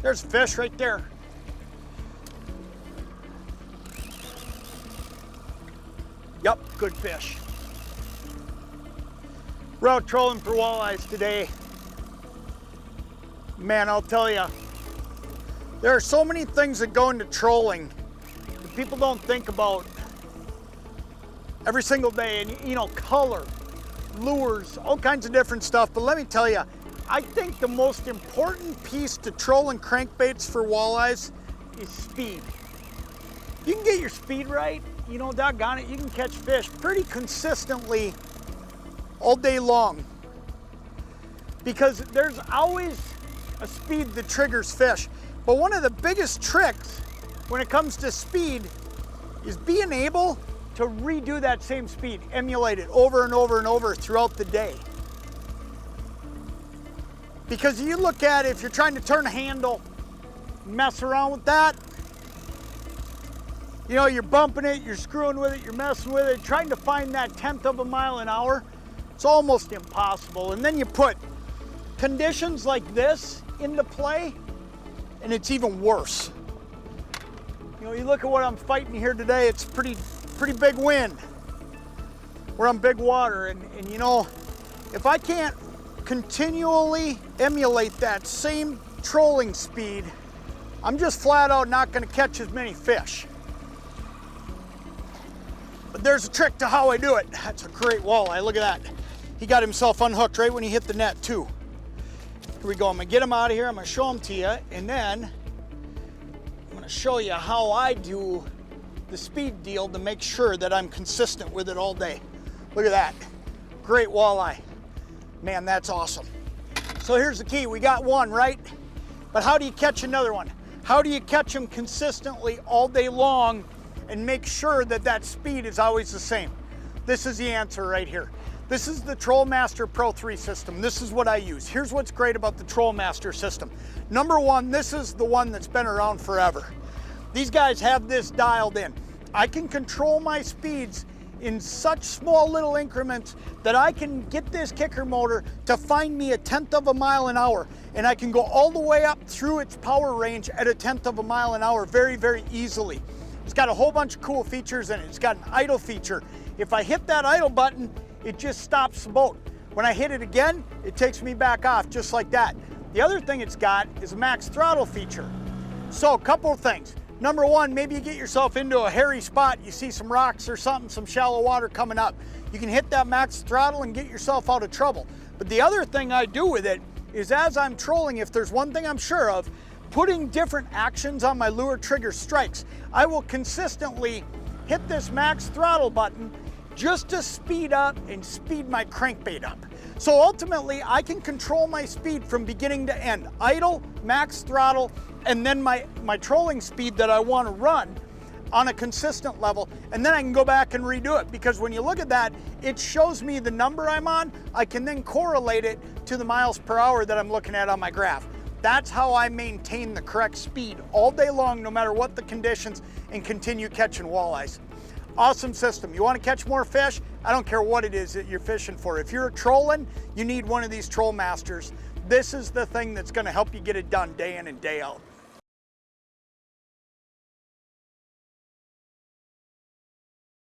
There's a fish right there. Yep, good fish. We're out trolling for walleyes today. Man, I'll tell you, there are so many things that go into trolling that people don't think about every single day. And you know, color, lures, all kinds of different stuff. But let me tell you, I think the most important piece to trolling crankbaits for walleyes is speed. You can get your speed right, you know, doggone it, you can catch fish pretty consistently all day long, because there's always a speed that triggers fish. But one of the biggest tricks when it comes to speed is being able to redo that same speed, emulate it over and over and over throughout the day. Because you look at it, if you're trying to turn a handle, mess around with that, you know, you're bumping it, you're screwing with it, you're messing with it, trying to find that 1/10 of a mile an hour, it's almost impossible. And then you put conditions like this into play, and it's even worse. You know, you look at what I'm fighting here today, it's pretty big wind. We're on big water, and you know, if I can't continually emulate that same trolling speed, I'm just flat out not gonna catch as many fish. But there's a trick to how I do it. That's a great walleye, look at that. He got himself unhooked right when he hit the net too. Here we go, I'm gonna get him out of here, I'm gonna show him to you, and then I'm gonna show you how I do the speed deal to make sure that I'm consistent with it all day. Look at that, great walleye. Man, that's awesome. So here's the key, we got one, right? But how do you catch another one? How do you catch them consistently all day long and make sure that that speed is always the same? This is the answer right here. This is the TROLLMaster Pro 3 system. This is what I use. Here's what's great about the TROLLMaster system. Number one, this is the one that's been around forever. These guys have this dialed in. I can control my speeds in such small little increments that I can get this kicker motor to find me a 1/10 of a mile an hour, and I can go all the way up through its power range at a 1/10 of a mile an hour very, very easily. It's got a whole bunch of cool features in it. It's got an idle feature. If I hit that idle button, it just stops the boat. When I hit it again, it takes me back off just like that. The other thing it's got is a max throttle feature. So a couple of things. Number one, maybe you get yourself into a hairy spot, you see some rocks or something, some shallow water coming up. You can hit that max throttle and get yourself out of trouble. But the other thing I do with it is, as I'm trolling, if there's one thing I'm sure of, putting different actions on my lure trigger strikes. I will consistently hit this max throttle button just to speed up and speed my crankbait up. So ultimately, I can control my speed from beginning to end. Idle, max throttle, and then my trolling speed that I want to run on a consistent level, and then I can go back and redo it, because when you look at that, it shows me the number I'm on. I can then correlate it to the miles per hour that I'm looking at on my graph. That's how I maintain the correct speed all day long, no matter what the conditions, and continue catching walleyes. Awesome system. You want to catch more fish? I don't care what it is that you're fishing for. If you're trolling, you need one of these TROLLMasters. This is the thing that's going to help you get it done day in and day out.